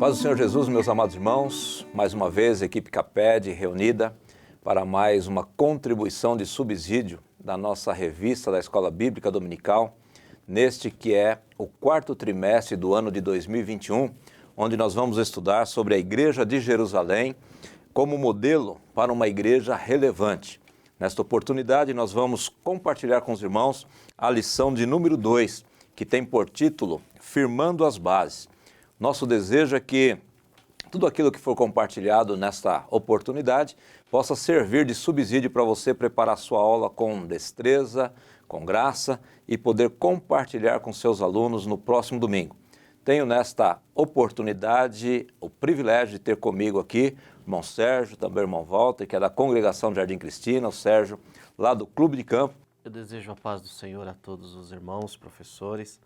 Paz do Senhor Jesus, meus amados irmãos, mais uma vez, equipe Caped reunida para mais uma contribuição de subsídio da nossa revista da Escola Bíblica Dominical, neste que é o quarto trimestre do ano de 2021, onde nós vamos estudar sobre a Igreja de Jerusalém como modelo para uma igreja relevante. Nesta oportunidade, nós vamos compartilhar com os irmãos a lição de número 2, que tem por título Firmando as Bases. Nosso desejo é que tudo aquilo que for compartilhado nesta oportunidade possa servir de subsídio para você preparar sua aula com destreza, com graça e poder compartilhar com seus alunos no próximo domingo. Tenho nesta oportunidade o privilégio de ter comigo aqui o irmão Sérgio, também o irmão Walter, que é da Congregação de Jardim Cristina, o Sérgio lá do Clube de Campo. Eu desejo a paz do Senhor a todos os irmãos, professores.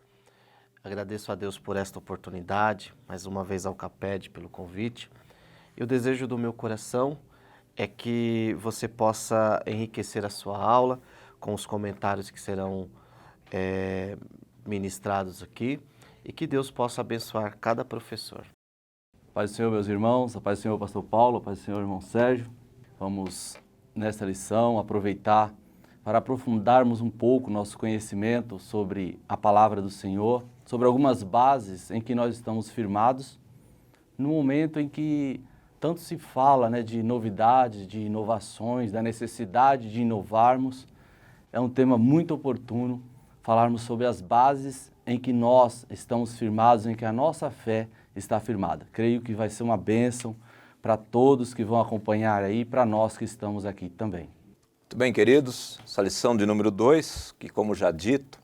Agradeço a Deus por esta oportunidade, mais uma vez ao Caped pelo convite. E o desejo do meu coração é que você possa enriquecer a sua aula com os comentários que serão ministrados aqui e que Deus possa abençoar cada professor. Paz do Senhor, meus irmãos, a paz do Senhor, pastor Paulo, a paz do Senhor, irmão Sérgio. Vamos, nesta lição, aproveitar para aprofundarmos um pouco nosso conhecimento sobre a palavra do Senhor, sobre algumas bases em que nós estamos firmados, no momento em que tanto se fala, de novidades, de inovações, da necessidade de inovarmos. É um tema muito oportuno falarmos sobre as bases em que nós estamos firmados, em que a nossa fé está firmada. Creio que vai ser uma bênção para todos que vão acompanhar aí, para nós que estamos aqui também. Muito bem, queridos, essa lição de número 2, que como já dito,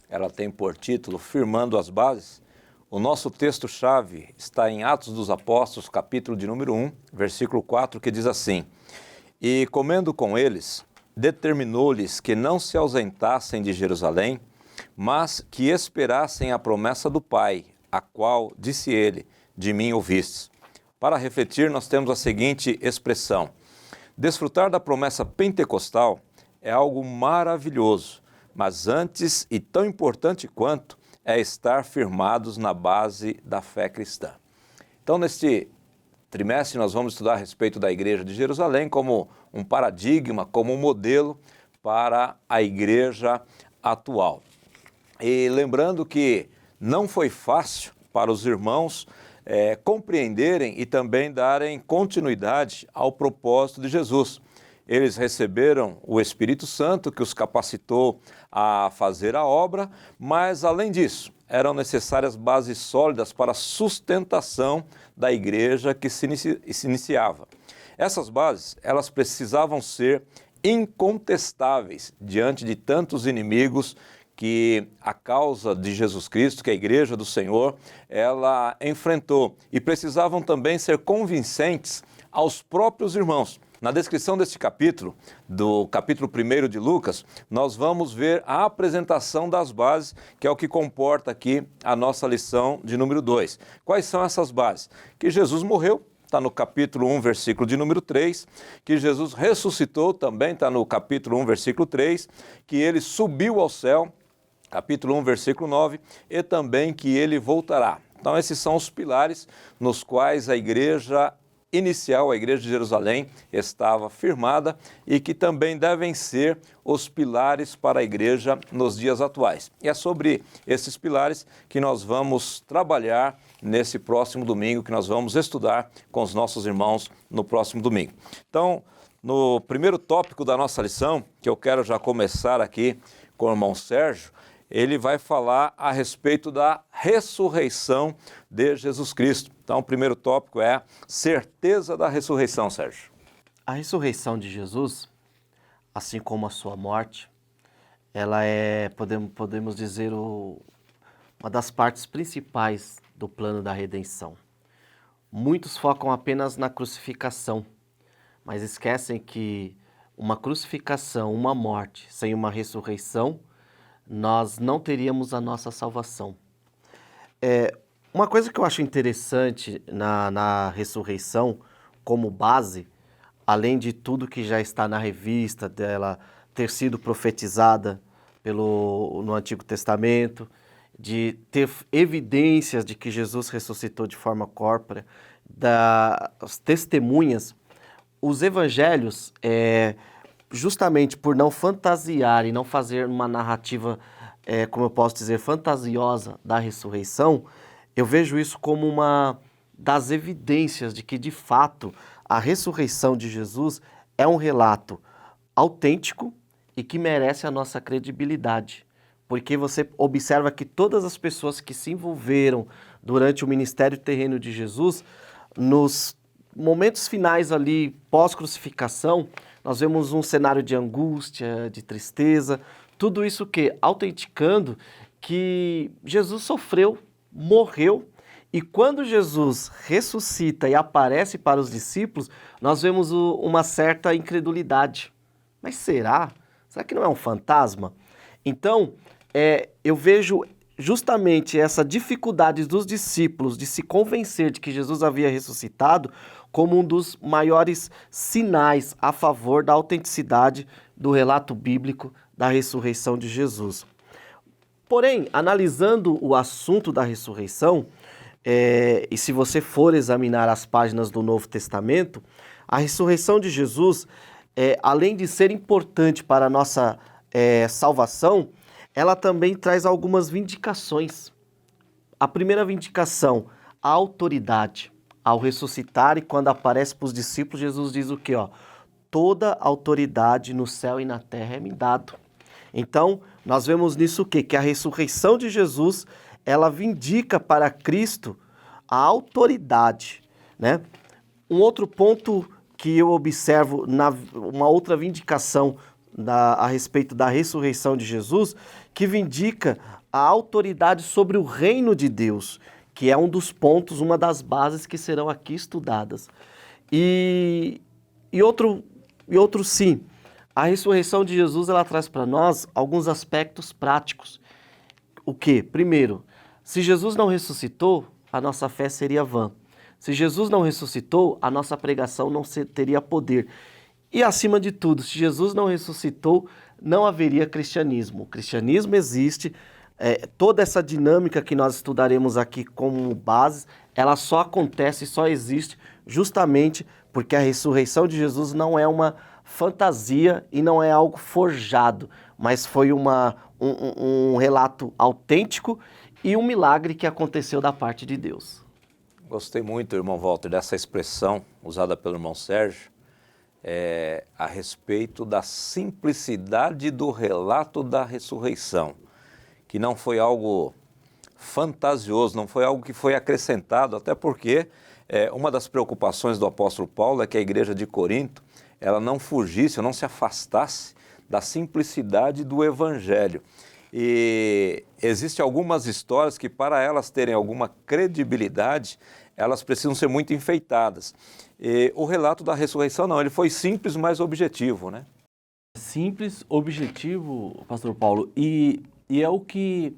ela tem por título Firmando as Bases. O nosso texto-chave está em Atos dos Apóstolos, capítulo de número 1, versículo 4, que diz assim: E comendo com eles, determinou-lhes que não se ausentassem de Jerusalém, mas que esperassem a promessa do Pai, a qual, disse ele, de mim ouvistes. Para refletir, nós temos a seguinte expressão: desfrutar da promessa pentecostal é algo maravilhoso, mas antes e tão importante quanto é estar firmados na base da fé cristã. Então, neste trimestre, nós vamos estudar a respeito da Igreja de Jerusalém como um paradigma, como um modelo para a igreja atual. E lembrando que não foi fácil para os irmãos compreenderem e também darem continuidade ao propósito de Jesus. Eles receberam o Espírito Santo, que os capacitou a fazer a obra, mas, além disso, eram necessárias bases sólidas para a sustentação da igreja que se iniciava. Essas bases, elas precisavam ser incontestáveis diante de tantos inimigos que a causa de Jesus Cristo, que a Igreja do Senhor, ela enfrentou, e precisavam também ser convincentes aos próprios irmãos. Na descrição deste capítulo, do capítulo 1 de Lucas, nós vamos ver a apresentação das bases, que é o que comporta aqui a nossa lição de número 2. Quais são essas bases? Que Jesus morreu, está no capítulo 1, versículo de número 3, que Jesus ressuscitou, também está no capítulo 1, versículo 3, que ele subiu ao céu, capítulo 1, versículo 9, e também que ele voltará. Então, esses são os pilares nos quais a igreja inicial, a Igreja de Jerusalém, estava firmada e que também devem ser os pilares para a igreja nos dias atuais. E é sobre esses pilares que nós vamos trabalhar nesse próximo domingo, que nós vamos estudar com os nossos irmãos no próximo domingo. Então, no primeiro tópico da nossa lição, que eu quero já começar aqui com o irmão Sérgio, ele vai falar a respeito da ressurreição de Jesus Cristo. Então, o primeiro tópico é certeza da ressurreição, Sérgio. A ressurreição de Jesus, assim como a sua morte, ela é, podemos dizer, uma das partes principais do plano da redenção. Muitos focam apenas na crucificação, mas esquecem que uma crucificação, uma morte, sem uma ressurreição, nós não teríamos a nossa salvação. Uma coisa que eu acho interessante na ressurreição, como base, além de tudo que já está na revista, dela ter sido profetizada no Antigo Testamento, de ter evidências de que Jesus ressuscitou de forma corpórea, das testemunhas, os evangelhos, justamente por não fantasiar e não fazer uma narrativa, como eu posso dizer, fantasiosa da ressurreição, eu vejo isso como uma das evidências de que, de fato, a ressurreição de Jesus é um relato autêntico e que merece a nossa credibilidade. Porque você observa que todas as pessoas que se envolveram durante o ministério terreno de Jesus, nos momentos finais ali, pós-crucificação, nós vemos um cenário de angústia, de tristeza, tudo isso que autenticando que Jesus sofreu, morreu, e quando Jesus ressuscita e aparece para os discípulos, nós vemos uma certa incredulidade. Mas será? Será que não é um fantasma? Então, eu vejo justamente essa dificuldade dos discípulos de se convencer de que Jesus havia ressuscitado como um dos maiores sinais a favor da autenticidade do relato bíblico da ressurreição de Jesus. Porém, analisando o assunto da ressurreição, e se você for examinar as páginas do Novo Testamento, a ressurreição de Jesus, além de ser importante para a nossa salvação, ela também traz algumas vindicações. A primeira vindicação, a autoridade. Ao ressuscitar e quando aparece para os discípulos, Jesus diz o quê? Toda autoridade no céu e na terra é me dado. Então, nós vemos nisso o quê? Que a ressurreição de Jesus, ela vindica para Cristo a autoridade, né? Um outro ponto que eu observo, uma outra vindicação a respeito da ressurreição de Jesus, que vindica a autoridade sobre o reino de Deus, que é um dos pontos, uma das bases que serão aqui estudadas. E outro sim, a ressurreição de Jesus, ela traz para nós alguns aspectos práticos. O quê? Primeiro, se Jesus não ressuscitou, a nossa fé seria vã. Se Jesus não ressuscitou, a nossa pregação não teria poder. E, acima de tudo, se Jesus não ressuscitou, não haveria cristianismo. O cristianismo existe, toda essa dinâmica que nós estudaremos aqui como base, ela só acontece, só existe justamente porque a ressurreição de Jesus não é uma fantasia e não é algo forjado, mas foi um relato autêntico e um milagre que aconteceu da parte de Deus. Gostei muito, irmão Walter, dessa expressão usada pelo irmão Sérgio, a respeito da simplicidade do relato da ressurreição, que não foi algo fantasioso, não foi algo que foi acrescentado, até porque uma das preocupações do apóstolo Paulo é que a igreja de Corinto, ela não fugisse, não se afastasse da simplicidade do evangelho. E existem algumas histórias que, para elas terem alguma credibilidade, elas precisam ser muito enfeitadas. E o relato da ressurreição não, ele foi simples, mas objetivo, né? Simples, objetivo, pastor Paulo, e é o que,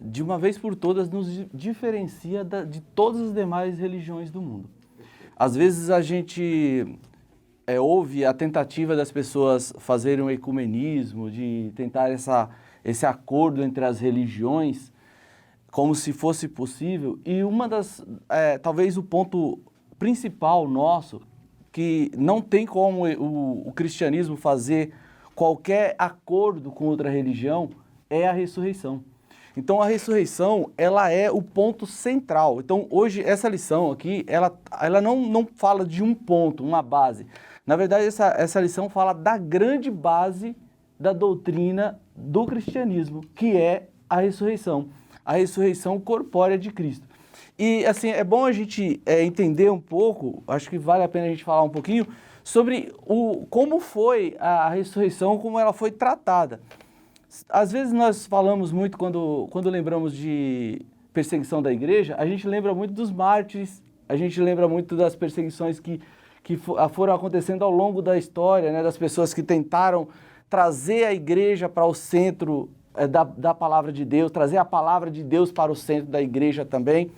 de uma vez por todas, nos diferencia de todas as demais religiões do mundo. Às vezes a gente ouve a tentativa das pessoas fazerem um ecumenismo, de tentar esse acordo entre as religiões, como se fosse possível, e talvez o ponto principal nosso, que não tem como o cristianismo fazer qualquer acordo com outra religião, é a ressurreição. Então a ressurreição, ela é o ponto central. Então hoje essa lição aqui, ela não fala de um ponto, uma base. Na verdade essa lição fala da grande base da doutrina do cristianismo, que é a ressurreição corpórea de Cristo. E assim, é bom a gente entender um pouco, acho que vale a pena a gente falar um pouquinho, sobre como foi a ressurreição, como ela foi tratada. Às vezes nós falamos muito, quando lembramos de perseguição da igreja, a gente lembra muito dos mártires, a gente lembra muito das perseguições que foram acontecendo ao longo da história, né, das pessoas que tentaram trazer a igreja para o centro da palavra de Deus, trazer a palavra de Deus para o centro da igreja também.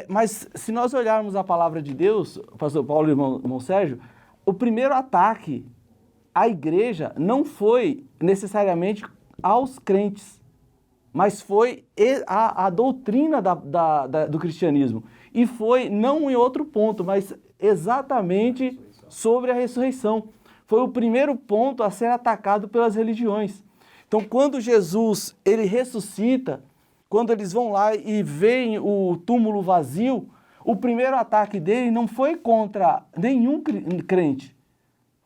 Mas se nós olharmos a palavra de Deus, pastor Paulo e irmão Sérgio, o primeiro ataque à igreja não foi necessariamente aos crentes. mas foi a doutrina do cristianismo. E foi não em outro ponto, mas exatamente sobre a ressurreição. Foi o primeiro ponto a ser atacado pelas religiões. Então, quando Jesus ele ressuscita, quando eles vão lá e veem o túmulo vazio, o primeiro ataque dele não foi contra nenhum crente,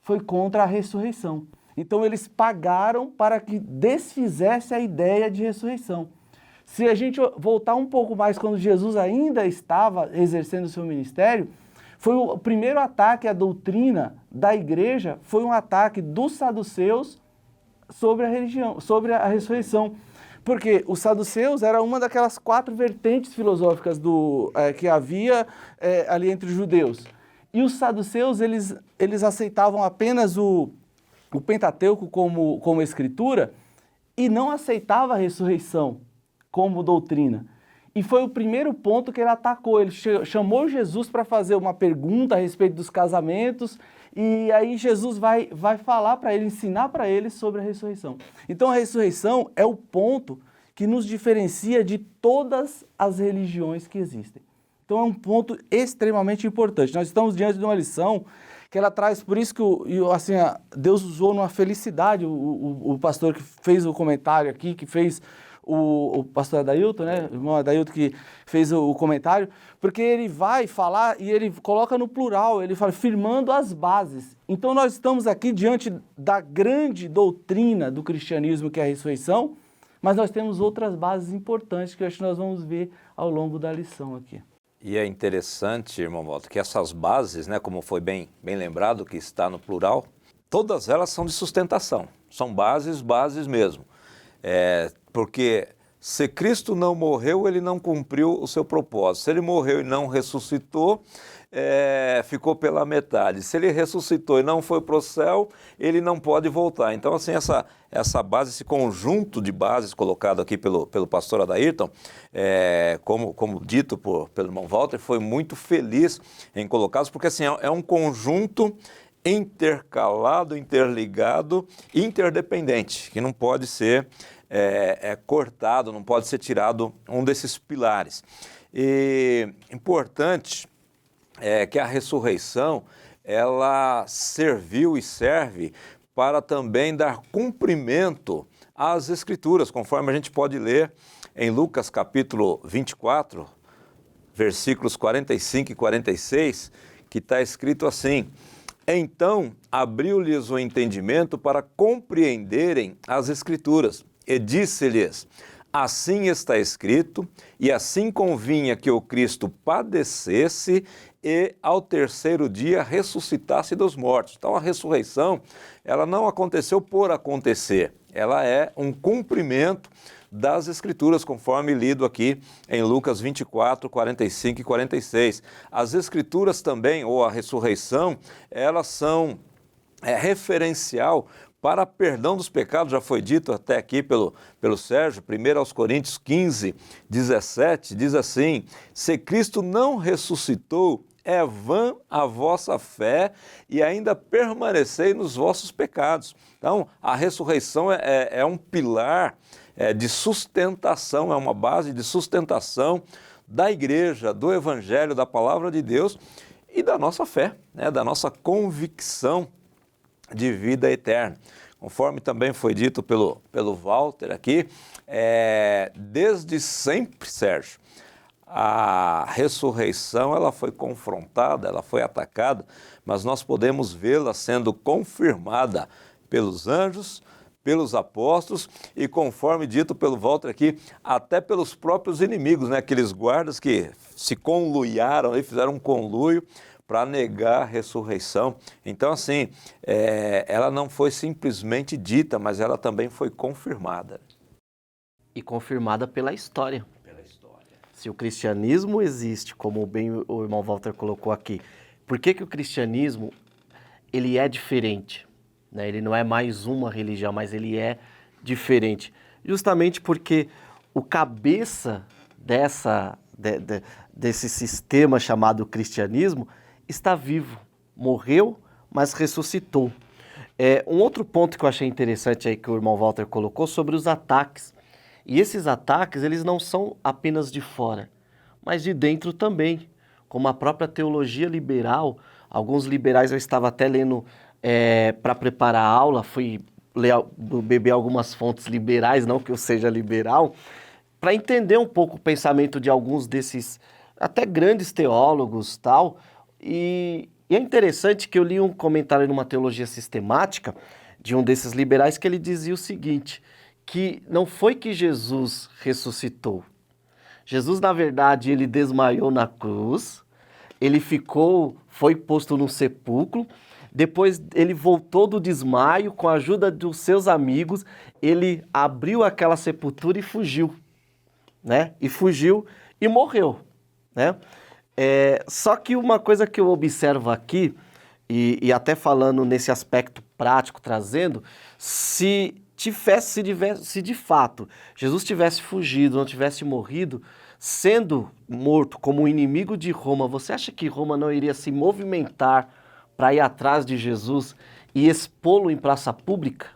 foi contra a ressurreição. Então eles pagaram para que desfizesse a ideia de ressurreição. Se a gente voltar um pouco mais, quando Jesus ainda estava exercendo o seu ministério, foi o primeiro ataque à doutrina da igreja, foi um ataque dos saduceus sobre a religião, sobre a ressurreição. Porque os saduceus era uma daquelas 4 vertentes filosóficas que havia ali entre os judeus. E os saduceus, eles aceitavam apenas o Pentateuco como escritura e não aceitava a ressurreição como doutrina. E foi o primeiro ponto que ele atacou. Ele chamou Jesus para fazer uma pergunta a respeito dos casamentos e aí Jesus vai falar para ele, ensinar para ele sobre a ressurreição. Então a ressurreição é o ponto que nos diferencia de todas as religiões que existem. Então é um ponto extremamente importante. Nós estamos diante de uma lição que ela traz, por isso que assim, Deus usou numa felicidade o pastor que fez o comentário aqui, que fez o pastor Adailton, né? O irmão Adailton que fez o comentário, porque ele vai falar e ele coloca no plural, ele fala firmando as bases. Então nós estamos aqui diante da grande doutrina do cristianismo, que é a ressurreição, mas nós temos outras bases importantes que eu acho que nós vamos ver ao longo da lição aqui. E é interessante, irmão Walter, que essas bases, né, como foi bem lembrado, que está no plural, todas elas são de sustentação, são bases mesmo. Porque se Cristo não morreu, ele não cumpriu o seu propósito. Se ele morreu e não ressuscitou, ficou pela metade. Se ele ressuscitou e não foi para o céu, ele não pode voltar. Então, assim, essa base, esse conjunto de bases colocado aqui pelo pastor Adairton, como dito pelo irmão Walter, foi muito feliz em colocá-los, porque assim, é um conjunto intercalado, interligado, interdependente, que não pode ser cortado, não pode ser tirado um desses pilares. E importante que a ressurreição, ela serviu e serve para também dar cumprimento às Escrituras, conforme a gente pode ler em Lucas capítulo 24, versículos 45 e 46, que está escrito assim: então abriu-lhes o entendimento para compreenderem as Escrituras, e disse-lhes: assim está escrito, e assim convinha que o Cristo padecesse e ao terceiro dia ressuscitasse dos mortos. Então a ressurreição, ela não aconteceu por acontecer, ela é um cumprimento das Escrituras, conforme lido aqui em Lucas 24, 45 e 46. As Escrituras também, ou a ressurreição, elas são referencial para perdão dos pecados, já foi dito até aqui pelo Sérgio. 1 aos Coríntios 15, 17, diz assim: se Cristo não ressuscitou, é vã a vossa fé e ainda permanecei nos vossos pecados. Então, a ressurreição é um pilar de sustentação, é uma base de sustentação da igreja, do evangelho, da palavra de Deus e da nossa fé, né, da nossa convicção de vida eterna. Conforme também foi dito pelo Walter aqui, desde sempre, Sérgio, a ressurreição ela foi confrontada, ela foi atacada, mas nós podemos vê-la sendo confirmada pelos anjos, pelos apóstolos e, conforme dito pelo Walter aqui, até pelos próprios inimigos, né? Aqueles guardas que se conluiaram e fizeram um conluio para negar a ressurreição. Então, assim, ela não foi simplesmente dita, mas ela também foi confirmada. E confirmada pela história. Se o cristianismo existe, como bem o irmão Walter colocou aqui, por que o cristianismo ele é diferente? Né? Ele não é mais uma religião, mas ele é diferente. Justamente porque o cabeça desse sistema chamado cristianismo está vivo, morreu, mas ressuscitou. Um outro ponto que eu achei interessante aí que o irmão Walter colocou sobre os ataques. E esses ataques, eles não são apenas de fora, mas de dentro também. Como a própria teologia liberal, alguns liberais, eu estava até lendo para preparar a aula, fui beber algumas fontes liberais, não que eu seja liberal, para entender um pouco o pensamento de alguns desses até grandes teólogos tal. E é interessante que eu li um comentário numa teologia sistemática de um desses liberais que ele dizia o seguinte, que não foi que Jesus ressuscitou. Jesus, na verdade, ele desmaiou na cruz, ele foi posto num sepulcro, depois ele voltou do desmaio, com a ajuda dos seus amigos, ele abriu aquela sepultura e fugiu, né? E fugiu e morreu, né? Só que uma coisa que eu observo aqui, e até falando nesse aspecto prático, trazendo, se de fato Jesus tivesse fugido, não tivesse morrido, sendo morto como inimigo de Roma, você acha que Roma não iria se movimentar para ir atrás de Jesus e expô-lo em praça pública?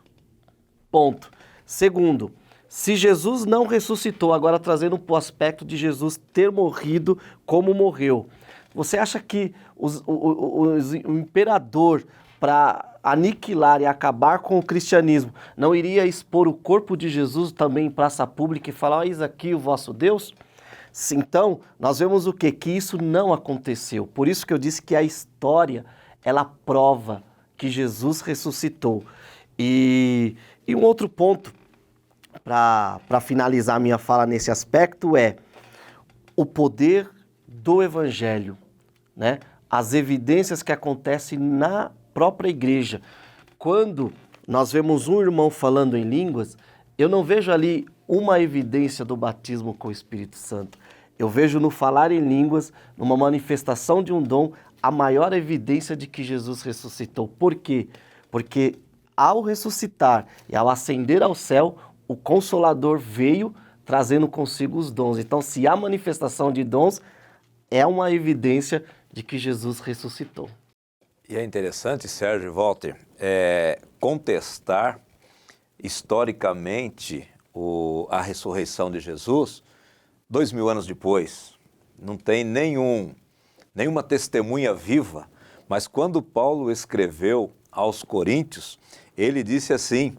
Ponto. Segundo, se Jesus não ressuscitou, agora trazendo para o aspecto de Jesus ter morrido como morreu, você acha que o imperador, para aniquilar e acabar com o cristianismo, não iria expor o corpo de Jesus também em praça pública e falar, eis aqui o vosso Deus? Então, nós vemos o quê? Que isso não aconteceu. Por isso que eu disse que a história, ela prova que Jesus ressuscitou. E um outro ponto, para finalizar minha fala nesse aspecto, é o poder do Evangelho, né? As evidências que acontecem na própria igreja. Quando nós vemos um irmão falando em línguas, eu não vejo ali uma evidência do batismo com o Espírito Santo. Eu vejo no falar em línguas, numa manifestação de um dom, a maior evidência de que Jesus ressuscitou. Por quê? Porque ao ressuscitar e ao ascender ao céu, o Consolador veio trazendo consigo os dons. Então, se há manifestação de dons, é uma evidência de que Jesus ressuscitou. E é interessante, Sérgio e Walter, contestar historicamente a ressurreição de Jesus 2000 anos depois. Não tem nenhuma testemunha viva, mas quando Paulo escreveu aos Coríntios, ele disse assim,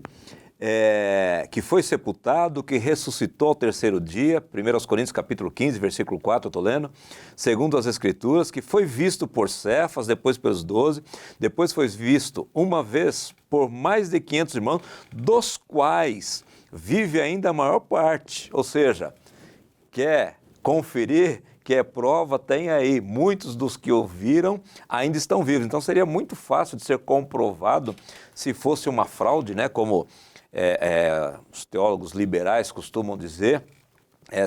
que foi sepultado, que ressuscitou ao terceiro dia, 1 Coríntios capítulo 15, versículo 4, eu estou lendo, segundo as Escrituras, que foi visto por Cefas, depois pelos 12, depois foi visto uma vez por mais de 500 irmãos, dos quais vive ainda a maior parte. Ou seja, quer conferir, quer prova, tem aí. Muitos dos que ouviram ainda estão vivos. Então seria muito fácil de ser comprovado se fosse uma fraude, né, como os teólogos liberais costumam dizer,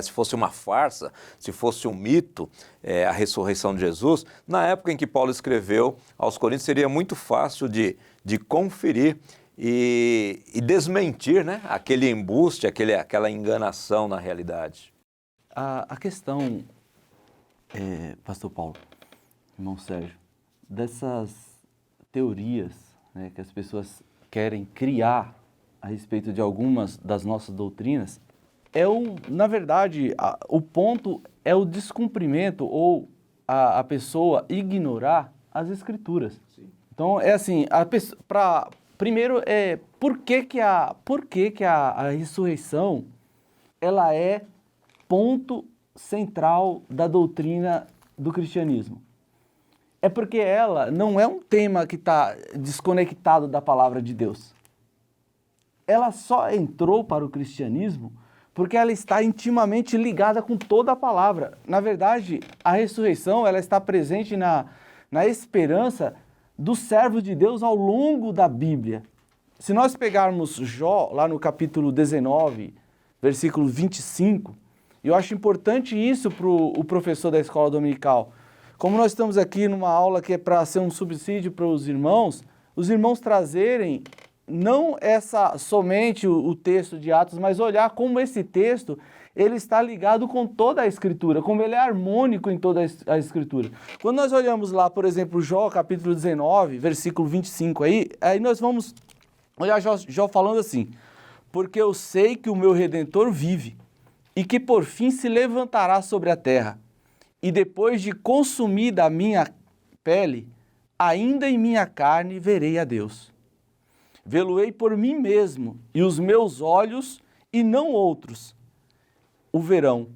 se fosse uma farsa, se fosse um mito, a ressurreição de Jesus. Na época em que Paulo escreveu aos Coríntios, seria muito fácil de conferir e desmentir, né, aquele embuste, aquela enganação na realidade. A questão, Pastor Paulo, irmão Sérgio, dessas teorias, né, que as pessoas querem criar a respeito de algumas das nossas doutrinas, na verdade, o ponto é o descumprimento ou a pessoa ignorar as Escrituras. Sim. Então, é assim, primeiro, por que a ressurreição ela é ponto central da doutrina do cristianismo? É porque ela não é um tema que está desconectado da palavra de Deus. Ela só entrou para o cristianismo porque ela está intimamente ligada com toda a palavra. Na verdade, a ressurreição ela está presente na esperança do servo de Deus ao longo da Bíblia. Se nós pegarmos Jó, lá no capítulo 19, versículo 25, eu acho importante isso para o professor da escola dominical. Como nós estamos aqui numa aula que é para ser um subsídio para os irmãos trazerem não somente o texto de Atos, mas olhar como esse texto ele está ligado com toda a Escritura, como ele é harmônico em toda a Escritura. Quando nós olhamos lá, por exemplo, Jó, capítulo 19, versículo 25, aí nós vamos olhar Jó falando assim: porque eu sei que o meu Redentor vive e que por fim se levantará sobre a terra. E depois de consumida a minha pele, ainda em minha carne verei a Deus. Vê-lo-ei por mim mesmo, e os meus olhos, e não outros, o verão.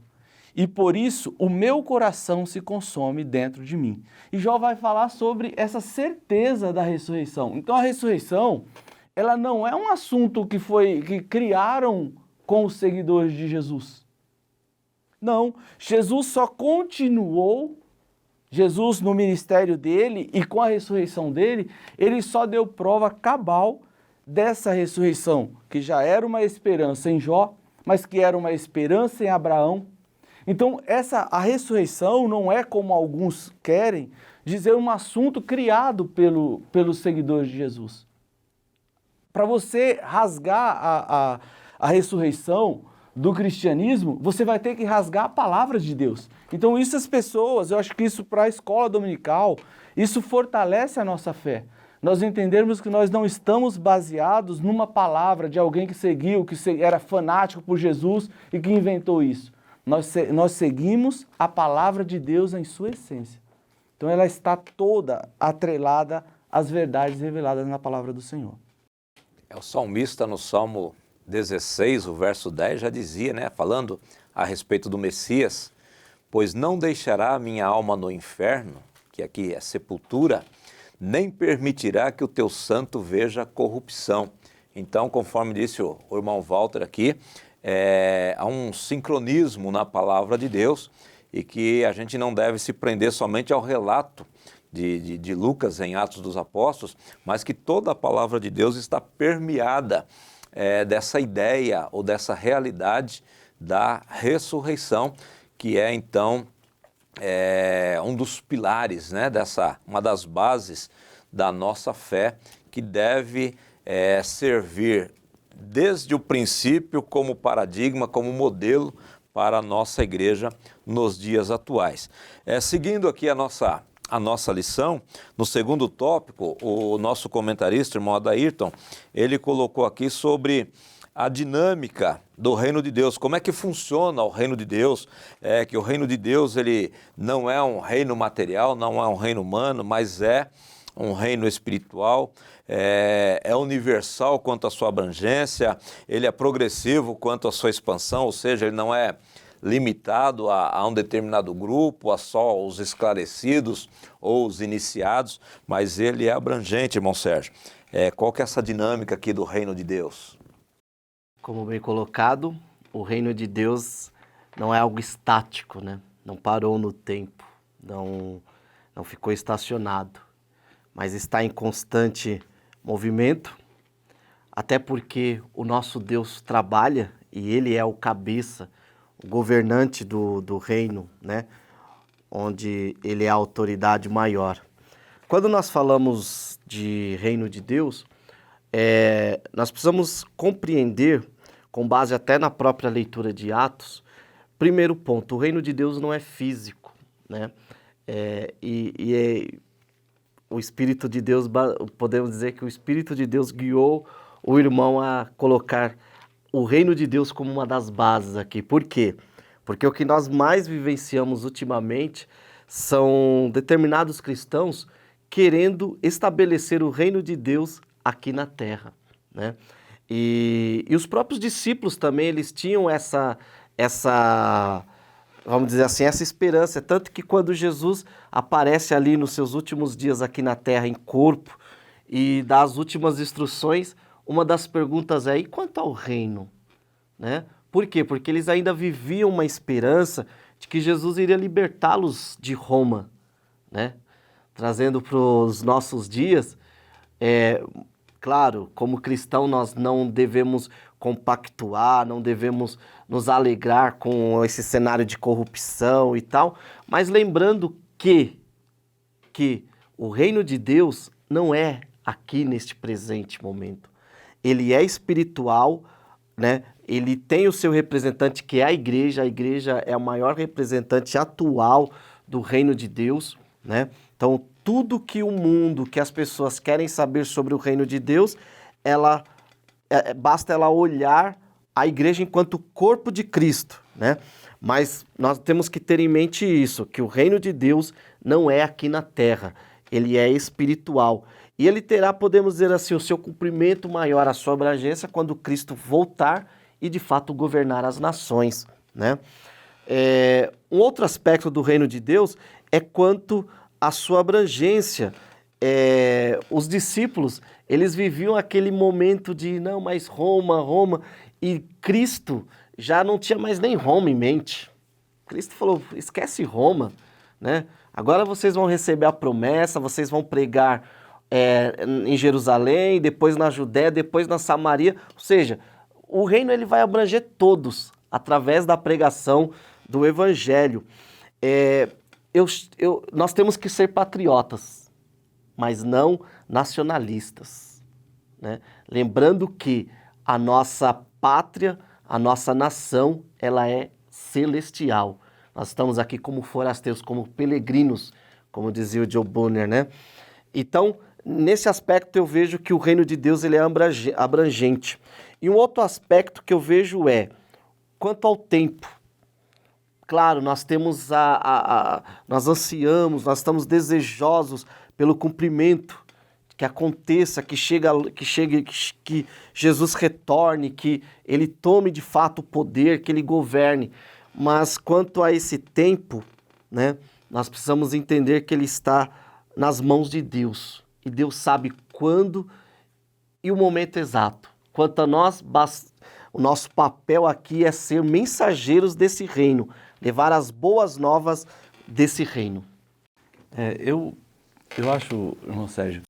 E por isso o meu coração se consome dentro de mim. E Jó vai falar sobre essa certeza da ressurreição. Então a ressurreição, ela não é um assunto que criaram com os seguidores de Jesus. Não, Jesus só continuou, Jesus no ministério dele e com a ressurreição dele, ele só deu prova cabal dessa ressurreição, que já era uma esperança em Jó, mas que era uma esperança em Abraão. Então, a ressurreição não é, como alguns querem, dizer um assunto criado pelos seguidores de Jesus. Para você rasgar a ressurreição do cristianismo, você vai ter que rasgar a palavra de Deus. Então, isso as pessoas, eu acho que isso para a escola dominical, isso fortalece a nossa fé. Nós entendermos que nós não estamos baseados numa palavra de alguém que seguiu, que era fanático por Jesus e que inventou isso. Nós seguimos a palavra de Deus em sua essência. Então ela está toda atrelada às verdades reveladas na palavra do Senhor. O salmista no Salmo 16, o verso 10, já dizia, né, falando a respeito do Messias, pois não deixará a minha alma no inferno, que aqui é sepultura, nem permitirá que o teu santo veja corrupção. Então, conforme disse o irmão Walter aqui, há um sincronismo na palavra de Deus e que a gente não deve se prender somente ao relato de Lucas em Atos dos Apóstolos, mas que toda a palavra de Deus está permeada dessa ideia ou dessa realidade da ressurreição, que é então um dos pilares, né, uma das bases da nossa fé, que deve servir desde o princípio como paradigma, como modelo para a nossa igreja nos dias atuais. Seguindo aqui a nossa lição, no segundo tópico, o nosso comentarista, irmão Adairton, ele colocou aqui sobre a dinâmica do reino de Deus, como é que funciona o reino de Deus, que o reino de Deus ele não é um reino material, não é um reino humano, mas é um reino espiritual, é universal quanto à sua abrangência, ele é progressivo quanto à sua expansão, ou seja, ele não é limitado a um determinado grupo, a só os esclarecidos ou os iniciados, mas ele é abrangente, irmão Sérgio. Qual que é essa dinâmica aqui do reino de Deus? Como bem colocado, o reino de Deus não é algo estático, né? Não parou no tempo, não ficou estacionado, mas está em constante movimento, até porque o nosso Deus trabalha e Ele é o cabeça, o governante do reino, né? Onde Ele é a autoridade maior. Quando nós falamos de reino de Deus, nós precisamos compreender, com base até na própria leitura de Atos, primeiro ponto, o reino de Deus não é físico, né? O Espírito de Deus, podemos dizer que o Espírito de Deus guiou o irmão a colocar o reino de Deus como uma das bases aqui. Por quê? Porque o que nós mais vivenciamos ultimamente são determinados cristãos querendo estabelecer o reino de Deus aqui na terra, né? E os próprios discípulos também, eles tinham essa, vamos dizer assim, essa esperança. Tanto que quando Jesus aparece ali nos seus últimos dias aqui na terra em corpo e dá as últimas instruções, uma das perguntas é: e quanto ao reino? Né? Por quê? Porque eles ainda viviam uma esperança de que Jesus iria libertá-los de Roma, né? Trazendo para os nossos dias, claro, como cristão nós não devemos compactuar, não devemos nos alegrar com esse cenário de corrupção e tal, mas lembrando que o reino de Deus não é aqui neste presente momento. Ele é espiritual, né? Ele tem o seu representante, que é a igreja é o maior representante atual do reino de Deus, né? Então, tudo que o mundo, que as pessoas querem saber sobre o reino de Deus, ela basta ela olhar a igreja enquanto corpo de Cristo, né? Mas nós temos que ter em mente isso, que o reino de Deus não é aqui na terra, ele é espiritual. E ele terá, podemos dizer assim, o seu cumprimento maior, a sua abrangência, quando Cristo voltar e de fato governar as nações, né? Um outro aspecto do reino de Deus é quanto à sua abrangência. Os discípulos, eles viviam aquele momento de, não, mas Roma, Roma, e Cristo já não tinha mais nem Roma em mente. Cristo falou, esquece Roma, né? Agora vocês vão receber a promessa, vocês vão pregar em Jerusalém, depois na Judéia, depois na Samaria, ou seja, o reino ele vai abranger todos, através da pregação do Evangelho. Nós temos que ser patriotas, mas não nacionalistas, né? Lembrando que a nossa pátria, a nossa nação, ela é celestial. Nós estamos aqui como forasteiros, como peregrinos, como dizia o Joe Bonner, né? Então, nesse aspecto eu vejo que o reino de Deus ele é abrangente. E um outro aspecto que eu vejo quanto ao tempo. Claro, nós temos nós ansiamos, nós estamos desejosos pelo cumprimento, que aconteça, que Jesus retorne, que ele tome de fato o poder, que ele governe. Mas quanto a esse tempo, né, nós precisamos entender que ele está nas mãos de Deus. E Deus sabe quando e o momento exato. Quanto a nós, o nosso papel aqui é ser mensageiros desse reino, levar as boas novas desse reino. Eu acho, irmão Sérgio,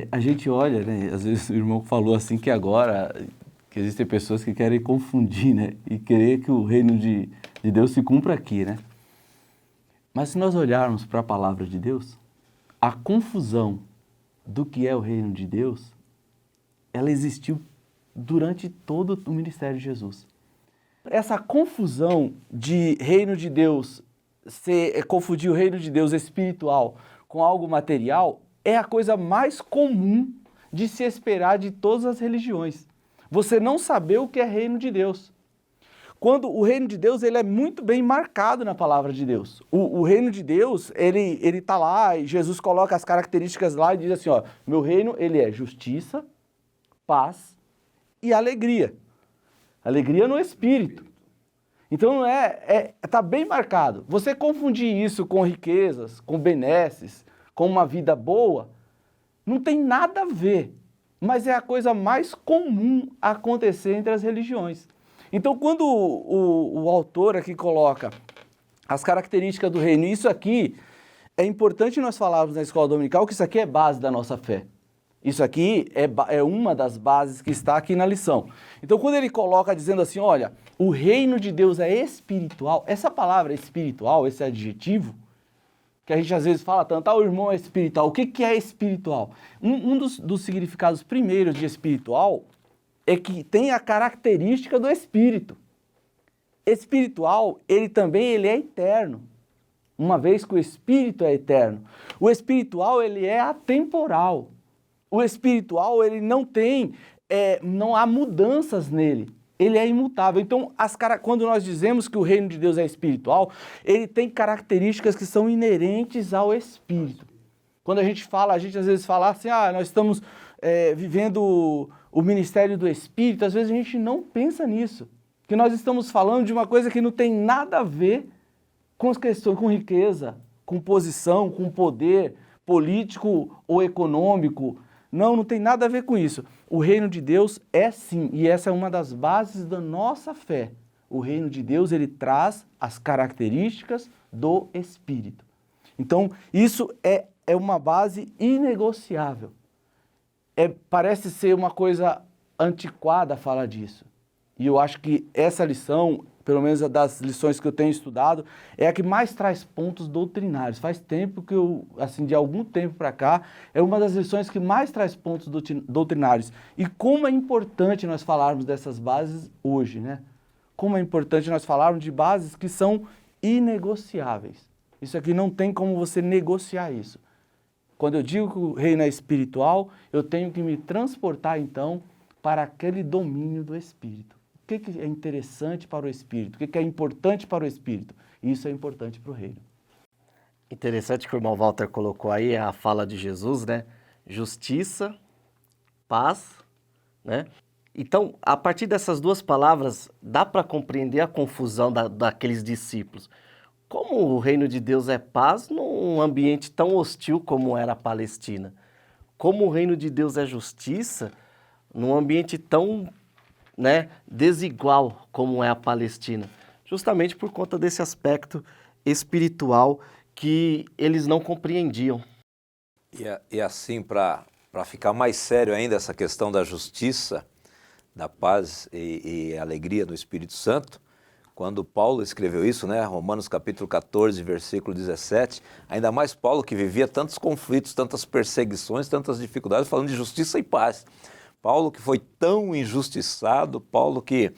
a gente olha, né? Às vezes o irmão falou assim que agora que existem pessoas que querem confundir, né? E querer que o reino de Deus se cumpra aqui, né? Mas se nós olharmos para a palavra de Deus, a confusão do que é o reino de Deus, ela existiu durante todo o ministério de Jesus. Essa confusão de reino de Deus, confundir o reino de Deus espiritual com algo material, é a coisa mais comum de se esperar de todas as religiões. Você não saber o que é reino de Deus. Quando o reino de Deus ele é muito bem marcado na palavra de Deus. O reino de Deus, ele está lá e Jesus coloca as características lá e diz assim, ó, meu reino ele é justiça, paz e alegria. Alegria no espírito. Então está bem marcado. Você confundir isso com riquezas, com benesses, com uma vida boa, não tem nada a ver, mas é a coisa mais comum a acontecer entre as religiões. Então, quando o autor aqui coloca as características do reino, isso aqui é importante nós falarmos na escola dominical que isso aqui é base da nossa fé. Isso aqui é uma das bases que está aqui na lição. Então, quando ele coloca dizendo assim, olha, o reino de Deus é espiritual, essa palavra espiritual, esse adjetivo, que a gente às vezes fala tanto, o irmão é espiritual. O que é espiritual? Um dos significados primeiros de espiritual é que tem a característica do espírito. Espiritual, ele é eterno, uma vez que o espírito é eterno. O espiritual, ele é atemporal. O espiritual, ele não há mudanças nele. Ele é imutável. Então, quando nós dizemos que o reino de Deus é espiritual, ele tem características que são inerentes ao espírito. Quando a gente às vezes fala assim, nós estamos vivendo o ministério do espírito, às vezes a gente não pensa nisso. Que nós estamos falando de uma coisa que não tem nada a ver com as questões, com riqueza, com posição, com poder político ou econômico. Não tem nada a ver com isso. O reino de Deus é sim, e essa é uma das bases da nossa fé. O reino de Deus, ele traz as características do Espírito. Então, isso é uma base inegociável. Parece ser uma coisa antiquada falar disso. E eu acho que essa lição, pelo menos das lições que eu tenho estudado, é a que mais traz pontos doutrinários. Faz tempo que de algum tempo para cá, é uma das lições que mais traz pontos doutrinários. E como é importante nós falarmos dessas bases hoje, né? Como é importante nós falarmos de bases que são inegociáveis. Isso aqui não tem como você negociar isso. Quando eu digo que o reino é espiritual, eu tenho que me transportar, então, para aquele domínio do Espírito. O que é interessante para o Espírito? O que é importante para o Espírito? Isso é importante para o reino. Interessante que o irmão Walter colocou aí a fala de Jesus, né? Justiça, paz, né? Então, a partir dessas duas palavras, dá para compreender a confusão daqueles discípulos. Como o reino de Deus é paz num ambiente tão hostil como era a Palestina? Como o reino de Deus é justiça num ambiente tão, né, desigual como é a Palestina? Justamente por conta desse aspecto espiritual que eles não compreendiam. E assim, para ficar mais sério ainda essa questão da justiça, da paz e alegria no Espírito Santo, quando Paulo escreveu isso, né, Romanos capítulo 14, versículo 17, ainda mais Paulo que vivia tantos conflitos, tantas perseguições, tantas dificuldades, falando de justiça e paz. Paulo que foi tão injustiçado, Paulo que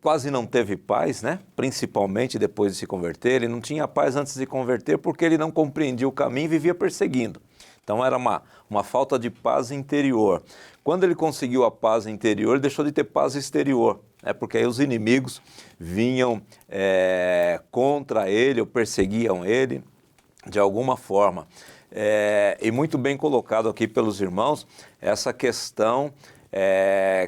quase não teve paz, né? Principalmente depois de se converter. Ele não tinha paz antes de se converter porque ele não compreendia o caminho e vivia perseguindo. Então era uma falta de paz interior. Quando ele conseguiu a paz interior, ele deixou de ter paz exterior, né? Porque aí os inimigos vinham contra ele ou perseguiam ele de alguma forma. E muito bem colocado aqui pelos irmãos essa questão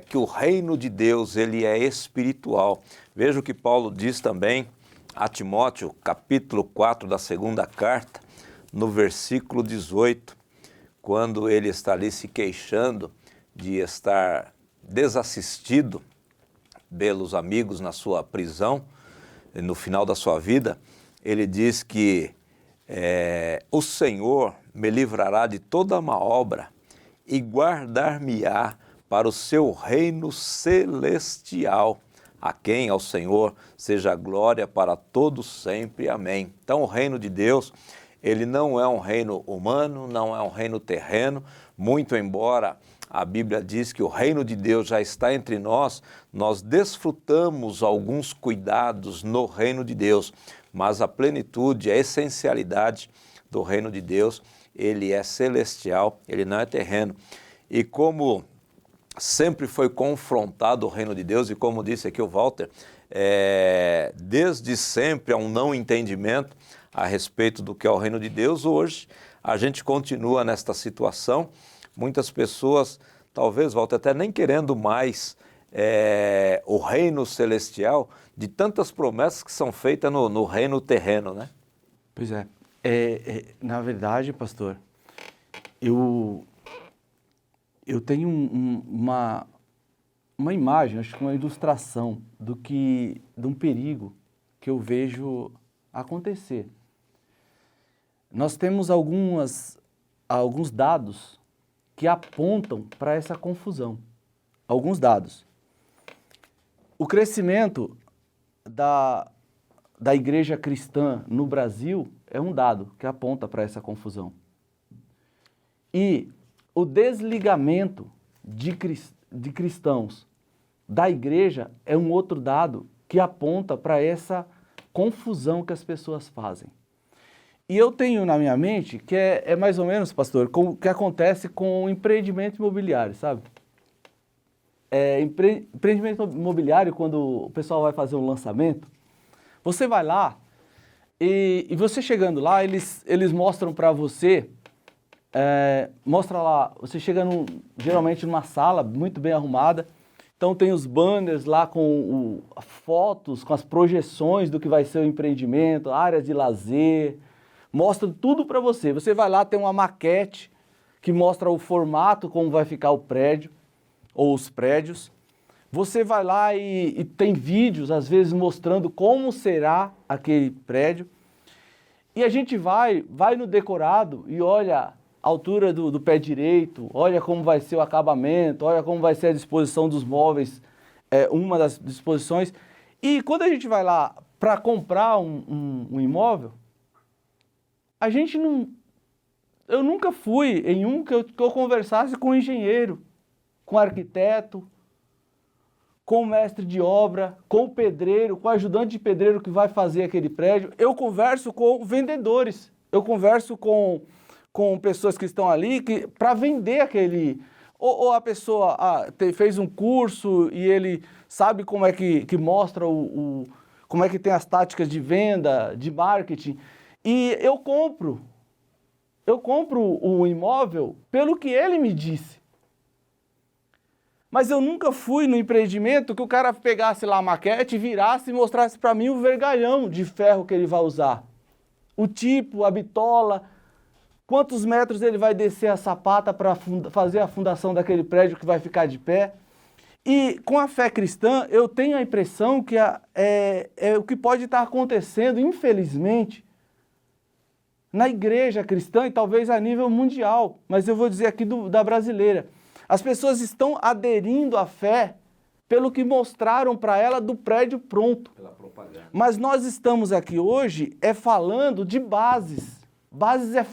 que o reino de Deus ele é espiritual. Veja o que Paulo diz também a Timóteo, capítulo 4 da segunda carta, no versículo 18, quando ele está ali se queixando de estar desassistido pelos amigos na sua prisão, no final da sua vida, ele diz que o Senhor me livrará de toda má obra e guardar-me-á para o seu reino celestial, a quem, ao Senhor, seja glória para todos sempre. Amém. Então, o reino de Deus, ele não é um reino humano, não é um reino terreno, muito embora a Bíblia diz que o reino de Deus já está entre nós, nós desfrutamos alguns cuidados no reino de Deus, mas a plenitude, a essencialidade do reino de Deus, ele é celestial, ele não é terreno. E como sempre foi confrontado o reino de Deus, e como disse aqui o Walter, desde sempre há um não entendimento a respeito do que é o reino de Deus. Hoje a gente continua nesta situação, muitas pessoas, talvez, Walter, até nem querendo mais o reino celestial, de tantas promessas que são feitas no reino terreno, né? Pois é. Na verdade, pastor, eu tenho uma imagem, acho que uma ilustração de um perigo que eu vejo acontecer. Nós temos alguns dados que apontam para essa confusão. Alguns dados. O crescimento da igreja cristã no Brasil é um dado que aponta para essa confusão. E o desligamento de cristãos da igreja é um outro dado que aponta para essa confusão que as pessoas fazem. E eu tenho na minha mente que é mais ou menos, pastor, o que acontece com o empreendimento imobiliário, sabe? Empreendimento imobiliário, quando o pessoal vai fazer um lançamento, você vai lá e você chegando lá, eles mostram para você, mostra lá, você chega geralmente numa sala muito bem arrumada, então tem os banners lá com fotos, com as projeções do que vai ser o empreendimento, áreas de lazer, mostra tudo para você. Você vai lá, tem uma maquete que mostra o formato, como vai ficar o prédio ou os prédios. Você vai lá e tem vídeos, às vezes, mostrando como será aquele prédio. E a gente vai no decorado e olha a altura do pé direito, olha como vai ser o acabamento, olha como vai ser a disposição dos móveis, uma das disposições. E quando a gente vai lá para comprar um imóvel, a gente não... Eu nunca fui em um que eu conversasse com um engenheiro, com um arquiteto, com o mestre de obra, com o pedreiro, com o ajudante de pedreiro que vai fazer aquele prédio. Eu converso com vendedores, eu converso com com pessoas que estão ali para vender aquele... Ou a pessoa fez um curso e ele sabe como é que mostra como é que tem as táticas de venda, de marketing, e eu compro o imóvel pelo que ele me disse. Mas eu nunca fui no empreendimento que o cara pegasse lá a maquete, virasse e mostrasse para mim o vergalhão de ferro que ele vai usar. O tipo, a bitola, quantos metros ele vai descer a sapata para fazer a fundação daquele prédio que vai ficar de pé. E com a fé cristã, eu tenho a impressão que é o que pode estar acontecendo, infelizmente, na igreja cristã e talvez a nível mundial, mas eu vou dizer aqui da brasileira. As pessoas estão aderindo à fé pelo que mostraram para ela do prédio pronto. Pela propaganda. Mas nós estamos aqui hoje falando de bases. Bases é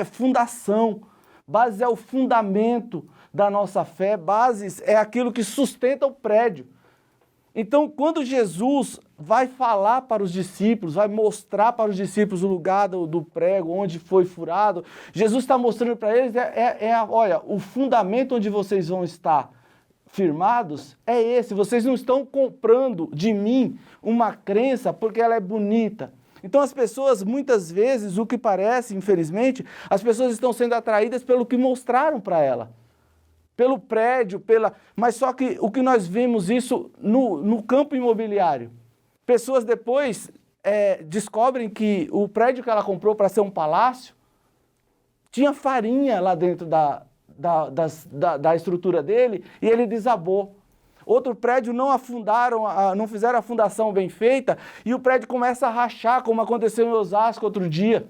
fundação. Bases é o fundamento da nossa fé. Bases é aquilo que sustenta o prédio. Então, quando Jesus vai falar para os discípulos, vai mostrar para os discípulos o lugar do prego, onde foi furado, Jesus está mostrando para eles, olha, o fundamento onde vocês vão estar firmados é esse. Vocês não estão comprando de mim uma crença porque ela é bonita. Então, as pessoas, muitas vezes, o que parece, infelizmente, as pessoas estão sendo atraídas pelo que mostraram para ela. Pelo prédio, mas só que o que nós vemos isso no campo imobiliário. Pessoas depois descobrem que o prédio que ela comprou para ser um palácio tinha farinha lá dentro da estrutura dele e ele desabou. Outro prédio não fizeram a fundação bem feita e o prédio começa a rachar, como aconteceu em Osasco outro dia.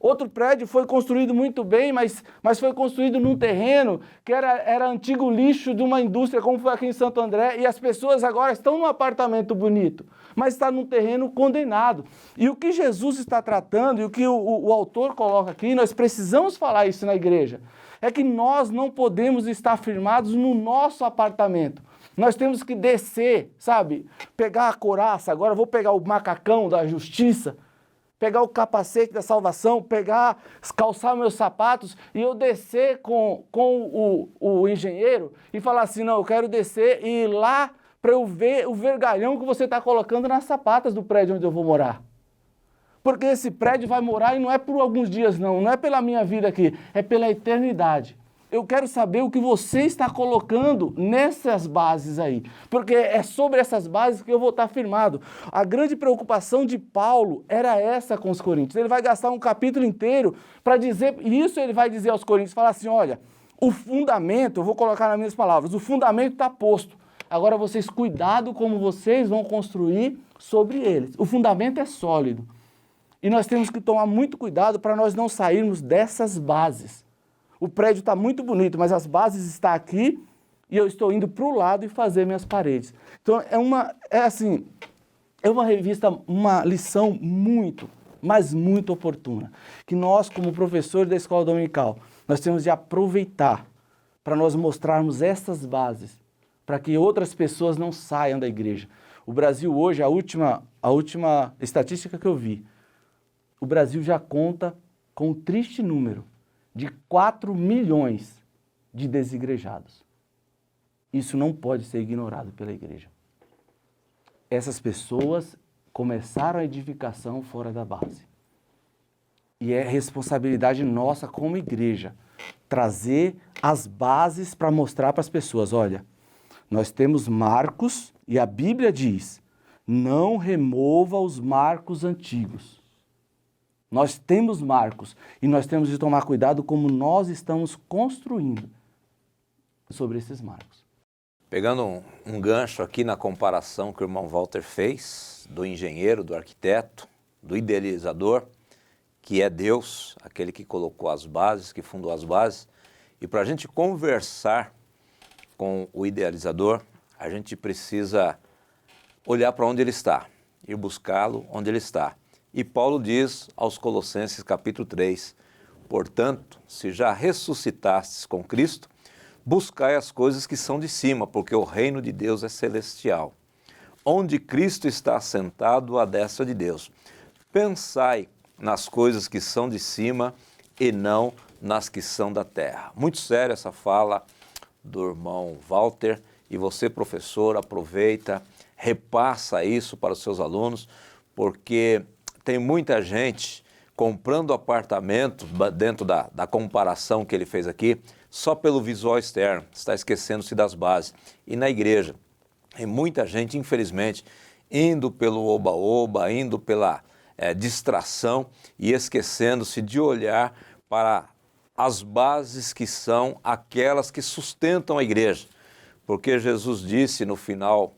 Outro prédio foi construído muito bem, mas foi construído num terreno que era antigo lixo de uma indústria, como foi aqui em Santo André, e as pessoas agora estão num apartamento bonito, mas está num terreno condenado. E o que Jesus está tratando, e o que o autor coloca aqui, nós precisamos falar isso na igreja, é que nós não podemos estar firmados no nosso apartamento. Nós temos que descer, sabe? Pegar a couraça, agora vou pegar o macacão da justiça, pegar o capacete da salvação, calçar meus sapatos e eu descer com o engenheiro e falar assim, não, eu quero descer e ir lá para eu ver o vergalhão que você está colocando nas sapatas do prédio onde eu vou morar. Porque esse prédio vai morar e não é por alguns dias não é pela minha vida aqui, é pela eternidade. Eu quero saber o que você está colocando nessas bases aí, porque é sobre essas bases que eu vou estar firmado. A grande preocupação de Paulo era essa com os coríntios. Ele vai gastar um capítulo inteiro para dizer, isso ele vai dizer aos coríntios, falar assim, olha, o fundamento, eu vou colocar nas minhas palavras, o fundamento está posto. Agora vocês cuidado como vocês vão construir sobre eles. O fundamento é sólido. E nós temos que tomar muito cuidado para nós não sairmos dessas bases. O prédio está muito bonito, mas as bases estão aqui e eu estou indo para o lado e fazer minhas paredes. Então, é uma revista, uma lição muito, mas muito oportuna. Que nós, como professores da escola dominical, nós temos de aproveitar para nós mostrarmos essas bases, para que outras pessoas não saiam da igreja. O Brasil hoje, a última estatística que eu vi, o Brasil já conta com um triste número de 4 milhões de desigrejados. Isso não pode ser ignorado pela igreja. Essas pessoas começaram a edificação fora da base. E é responsabilidade nossa como igreja trazer as bases para mostrar para as pessoas, olha, nós temos marcos e a Bíblia diz, não remova os marcos antigos. Nós temos marcos e nós temos de tomar cuidado como nós estamos construindo sobre esses marcos. Pegando um gancho aqui na comparação que o irmão Walter fez, do engenheiro, do arquiteto, do idealizador, que é Deus, aquele que colocou as bases, que fundou as bases, e para a gente conversar com o idealizador, a gente precisa olhar para onde ele está, ir buscá-lo onde ele está. E Paulo diz aos Colossenses capítulo 3, portanto, se já ressuscitastes com Cristo, buscai as coisas que são de cima, porque o reino de Deus é celestial, onde Cristo está assentado à destra de Deus. Pensai nas coisas que são de cima e não nas que são da terra. Muito séria essa fala do irmão Walter, e você, professor, aproveita, repassa isso para os seus alunos, porque tem muita gente comprando apartamento dentro da comparação que ele fez aqui, só pelo visual externo, está esquecendo-se das bases. E na igreja, tem muita gente, infelizmente, indo pelo oba-oba, indo pela distração e esquecendo-se de olhar para as bases que são aquelas que sustentam a igreja. Porque Jesus disse no final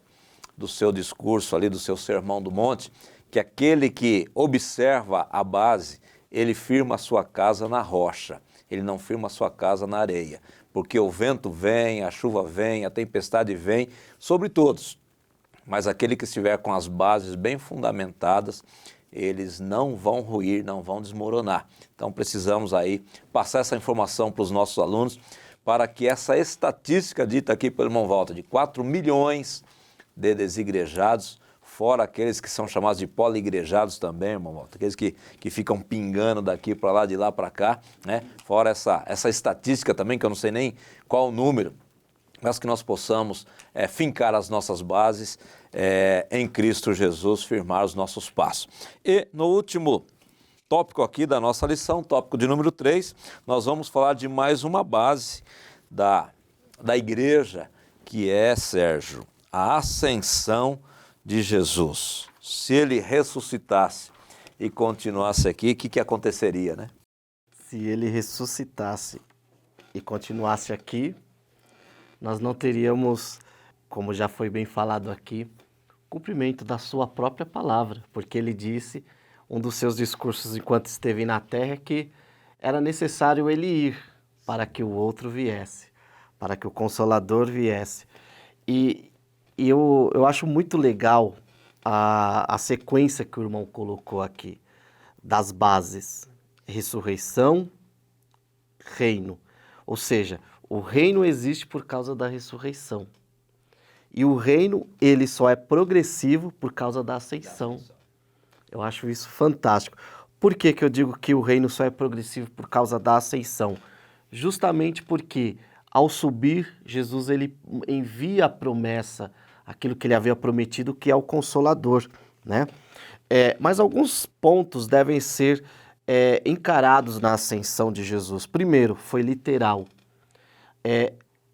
do seu discurso ali, do seu Sermão do Monte, que aquele que observa a base, ele firma a sua casa na rocha, ele não firma a sua casa na areia. Porque o vento vem, a chuva vem, a tempestade vem sobre todos. Mas aquele que estiver com as bases bem fundamentadas, eles não vão ruir, não vão desmoronar. Então precisamos aí passar essa informação para os nossos alunos, para que essa estatística dita aqui pelo irmão Walter, de 4 milhões de desigrejados, fora aqueles que são chamados de poligrejados também, irmão Walter, aqueles que ficam pingando daqui para lá, de lá para cá, né? Fora essa estatística também, que eu não sei nem qual o número, mas que nós possamos fincar as nossas bases em Cristo Jesus, firmar os nossos passos. E no último tópico aqui da nossa lição, tópico de número 3, nós vamos falar de mais uma base da igreja, que é, Sérgio, a ascensão de Jesus. Se ele ressuscitasse e continuasse aqui, o que aconteceria, né? Se ele ressuscitasse e continuasse aqui, nós não teríamos, como já foi bem falado aqui, cumprimento da sua própria palavra, porque ele disse, um dos seus discursos enquanto esteve na terra, que era necessário ele ir para que o outro viesse, para que o Consolador viesse. E eu acho muito legal a sequência que o irmão colocou aqui, das bases, ressurreição, reino. Ou seja, o reino existe por causa da ressurreição. E o reino, ele só é progressivo por causa da ascensão. Eu acho isso fantástico. Por que eu digo que o reino só é progressivo por causa da ascensão? Justamente porque, ao subir, Jesus ele envia a promessa, aquilo que ele havia prometido, que é o Consolador, né? Mas alguns pontos devem ser encarados na ascensão de Jesus. Primeiro, foi literal.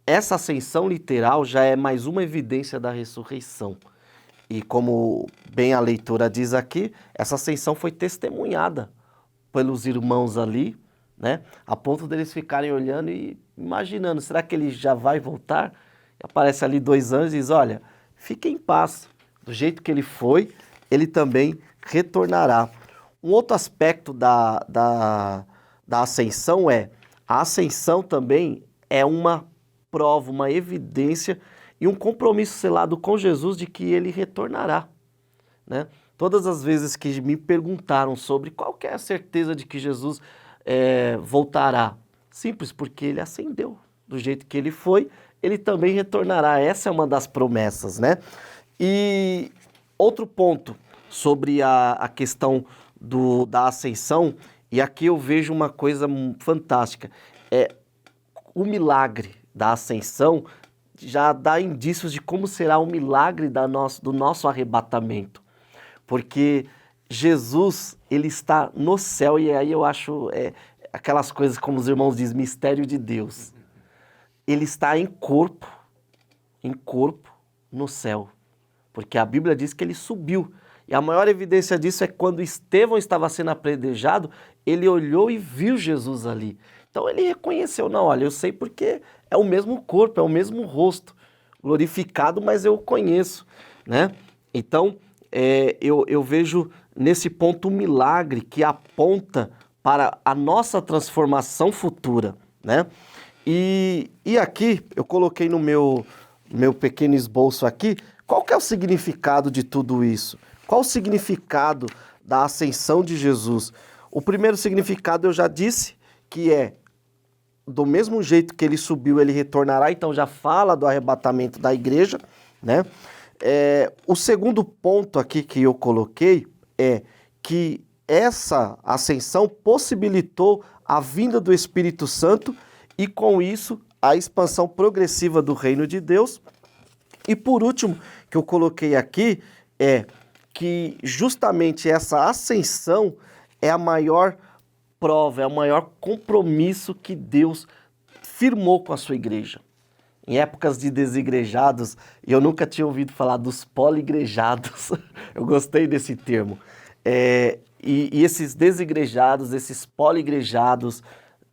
Essa ascensão literal já é mais uma evidência da ressurreição. E como bem a leitura diz aqui, essa ascensão foi testemunhada pelos irmãos ali, né? A ponto deles ficarem olhando e imaginando, será que ele já vai voltar? E aparece ali 2 anjos e diz, olha, fique em paz. Do jeito que ele foi, ele também retornará. Um outro aspecto da ascensão a ascensão também é uma prova, uma evidência e um compromisso selado com Jesus de que ele retornará, né? Todas as vezes que me perguntaram sobre qual que é a certeza de que Jesus voltará, simples, porque ele ascendeu. Do jeito que ele foi, ele também retornará. Essa é uma das promessas, né? E outro ponto sobre a questão da ascensão, e aqui eu vejo uma coisa fantástica, o milagre da ascensão já dá indícios de como será o milagre do nosso arrebatamento. Porque Jesus, ele está no céu, e aí eu acho aquelas coisas, como os irmãos dizem, mistério de Deus. Ele está em corpo no céu. Porque a Bíblia diz que ele subiu. E a maior evidência disso é quando Estevão estava sendo apedrejado, ele olhou e viu Jesus ali. Então ele reconheceu, não, olha, eu sei porque é o mesmo corpo, é o mesmo rosto, glorificado, mas eu o conheço, né? Então, eu vejo nesse ponto um milagre que aponta para a nossa transformação futura, né? E aqui, eu coloquei no meu pequeno esboço aqui, qual que é o significado de tudo isso? Qual o significado da ascensão de Jesus? O primeiro significado eu já disse, que é do mesmo jeito que ele subiu, ele retornará, então já fala do arrebatamento da igreja, né? O segundo ponto aqui que eu coloquei é que essa ascensão possibilitou a vinda do Espírito Santo e, com isso, a expansão progressiva do reino de Deus. E, por último, que eu coloquei aqui, é que justamente essa ascensão é a maior prova, é o maior compromisso que Deus firmou com a sua igreja. Em épocas de desigrejados, eu nunca tinha ouvido falar dos poligrejados, eu gostei desse termo. E esses desigrejados, esses poligrejados,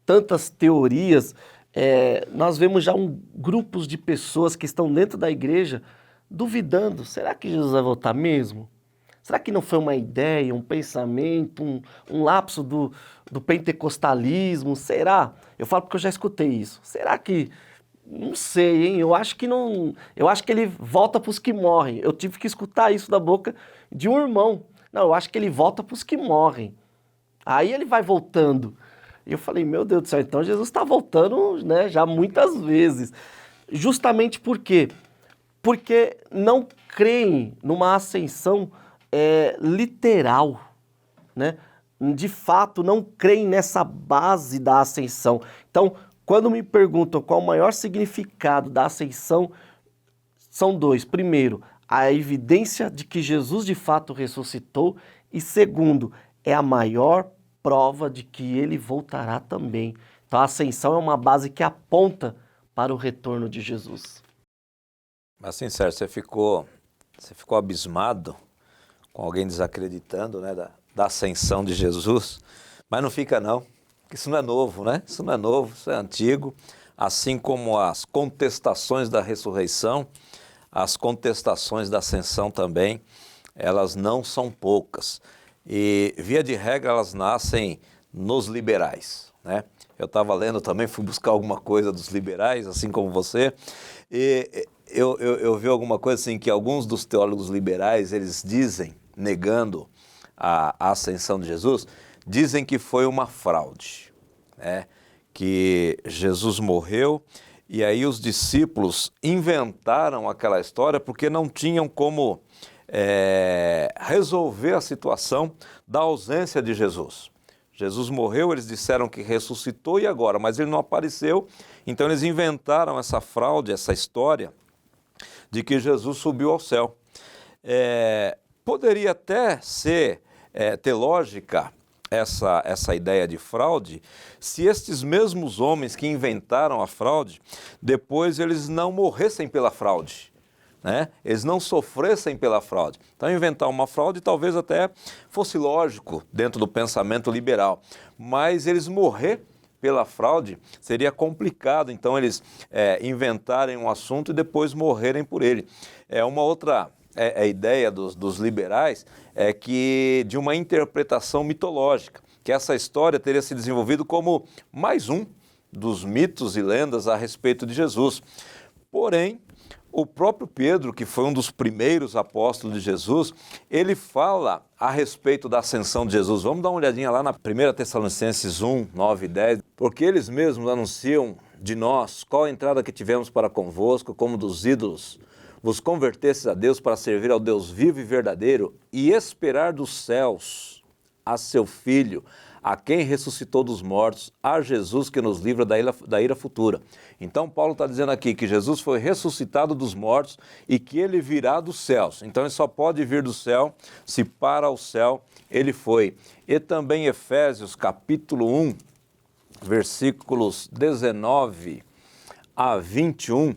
tantas teorias, nós vemos já grupos de pessoas que estão dentro da igreja duvidando, será que Jesus vai voltar mesmo? Será que não foi uma ideia, um pensamento, um lapso do pentecostalismo? Será? Eu falo porque eu já escutei isso. Será que... Não sei, hein? Eu acho que não... Eu acho que ele volta para os que morrem. Eu tive que escutar isso da boca de um irmão. Não, eu acho que ele volta para os que morrem. Aí ele vai voltando. E eu falei, meu Deus do céu, então Jesus está voltando, né, já muitas vezes. Justamente por quê? Porque não creem numa ascensão literal, né? De fato, não creem nessa base da ascensão. Então, quando me perguntam qual o maior significado da ascensão, são dois. Primeiro, a evidência de que Jesus de fato ressuscitou. E segundo, é a maior prova de que ele voltará também. Então, a ascensão é uma base que aponta para o retorno de Jesus. Mas, assim, Sérgio, você ficou abismado com alguém desacreditando, né, da ascensão de Jesus, mas não fica não, porque isso não é novo, né? Isso não é novo, isso é antigo, assim como as contestações da ressurreição, as contestações da ascensão também, elas não são poucas. E, via de regra, elas nascem nos liberais, né? Eu estava lendo também, fui buscar alguma coisa dos liberais, assim como você, e eu vi alguma coisa assim, que alguns dos teólogos liberais, eles dizem, negando a ascensão de Jesus, dizem que foi uma fraude, né? Que Jesus morreu e aí os discípulos inventaram aquela história porque não tinham como resolver a situação da ausência de Jesus. Jesus morreu, eles disseram que ressuscitou e agora, mas ele não apareceu, então eles inventaram essa fraude, essa história de que Jesus subiu ao céu. Poderia até ter lógica essa ideia de fraude, se estes mesmos homens que inventaram a fraude, depois eles não morressem pela fraude, né? Eles não sofressem pela fraude. Então, inventar uma fraude talvez até fosse lógico dentro do pensamento liberal, mas eles morrer pela fraude seria complicado, então eles inventarem um assunto e depois morrerem por ele. Uma outra ideia dos liberais é que de uma interpretação mitológica, que essa história teria se desenvolvido como mais um dos mitos e lendas a respeito de Jesus. Porém, o próprio Pedro, que foi um dos primeiros apóstolos de Jesus, ele fala a respeito da ascensão de Jesus. Vamos dar uma olhadinha lá na 1 Tessalonicenses 1, 9 e 10, porque eles mesmos anunciam de nós qual a entrada que tivemos para convosco, como dos ídolos, vos convertestes a Deus para servir ao Deus vivo e verdadeiro e esperar dos céus a seu Filho, a quem ressuscitou dos mortos, a Jesus que nos livra da ira futura. Então Paulo está dizendo aqui que Jesus foi ressuscitado dos mortos e que ele virá dos céus. Então ele só pode vir do céu se para o céu ele foi. E também Efésios capítulo 1, versículos 19 a 21,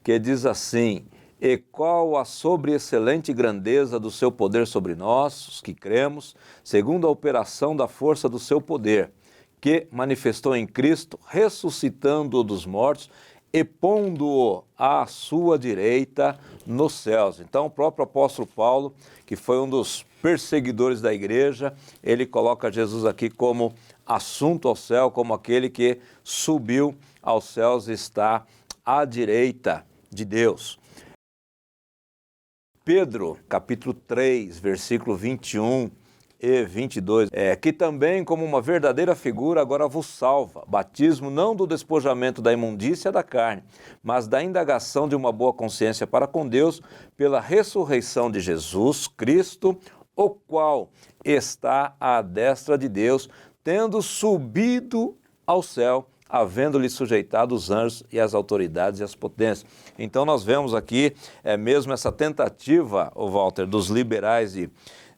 que diz assim: e qual a sobreexcelente grandeza do seu poder sobre nós, os que cremos, segundo a operação da força do seu poder, que manifestou em Cristo, ressuscitando-o dos mortos e pondo-o à sua direita nos céus. Então, o próprio apóstolo Paulo, que foi um dos perseguidores da igreja, ele coloca Jesus aqui como assunto ao céu, como aquele que subiu aos céus e está à direita de Deus. Pedro, capítulo 3, versículo 21 e 22, que também, como uma verdadeira figura, agora vos salva. Batismo não do despojamento da imundícia da carne, mas da indagação de uma boa consciência para com Deus, pela ressurreição de Jesus Cristo, o qual está à destra de Deus, tendo subido ao céu, havendo-lhe sujeitado os anjos e as autoridades e as potências. Então nós vemos aqui mesmo essa tentativa, Walter, dos liberais de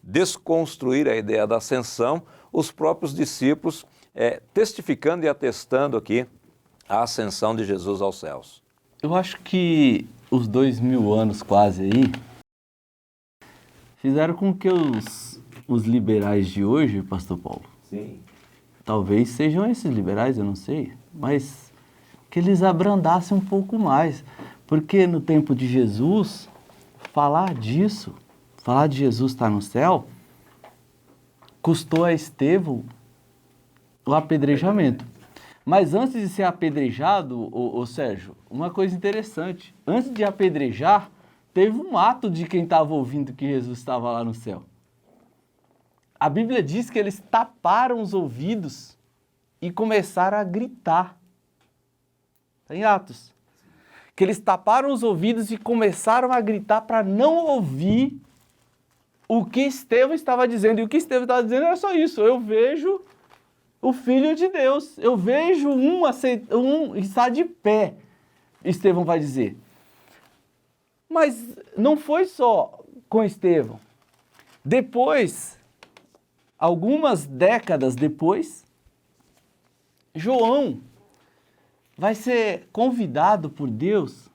desconstruir a ideia da ascensão, os próprios discípulos testificando e atestando aqui a ascensão de Jesus aos céus. Eu acho que os 2000 anos quase aí fizeram com que os liberais de hoje, pastor Paulo, Sim. talvez sejam esses liberais, eu não sei, mas que eles abrandassem um pouco mais. Porque no tempo de Jesus, falar de Jesus estar no céu, custou a Estevão o apedrejamento. Mas antes de ser apedrejado, ô Sérgio, uma coisa interessante. Antes de apedrejar, teve um ato de quem estava ouvindo que Jesus estava lá no céu. A Bíblia diz que eles taparam os ouvidos e começaram a gritar. Está em Atos. Que eles taparam os ouvidos e começaram a gritar para não ouvir o que Estevão estava dizendo. E o que Estevão estava dizendo era só isso. Eu vejo o Filho de Deus. Eu vejo um estar de pé, Estevão vai dizer. Mas não foi só com Estevão. Depois, algumas décadas depois, João vai ser convidado por Deus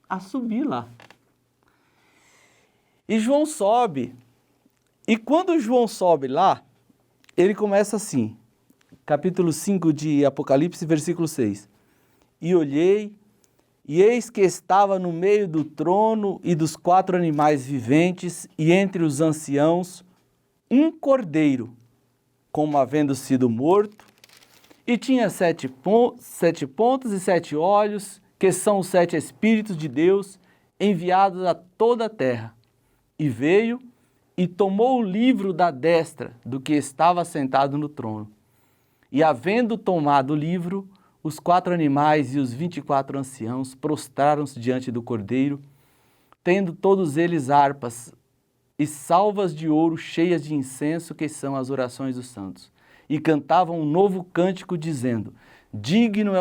a subir lá. E João sobe. E quando João sobe lá, ele começa assim, capítulo 5 de Apocalipse, versículo 6. E olhei, e eis que estava no meio do trono e dos 4 animais viventes, e entre os anciãos, um cordeiro, como havendo sido morto, e tinha 7 pontas e 7 olhos, que são os 7 Espíritos de Deus, enviados a toda a terra. E veio e tomou o livro da destra do que estava sentado no trono. E havendo tomado o livro, os 4 animais e os 24 anciãos prostraram-se diante do cordeiro, tendo todos eles harpas e salvas de ouro cheias de incenso, que são as orações dos santos. E cantavam um novo cântico, dizendo: digno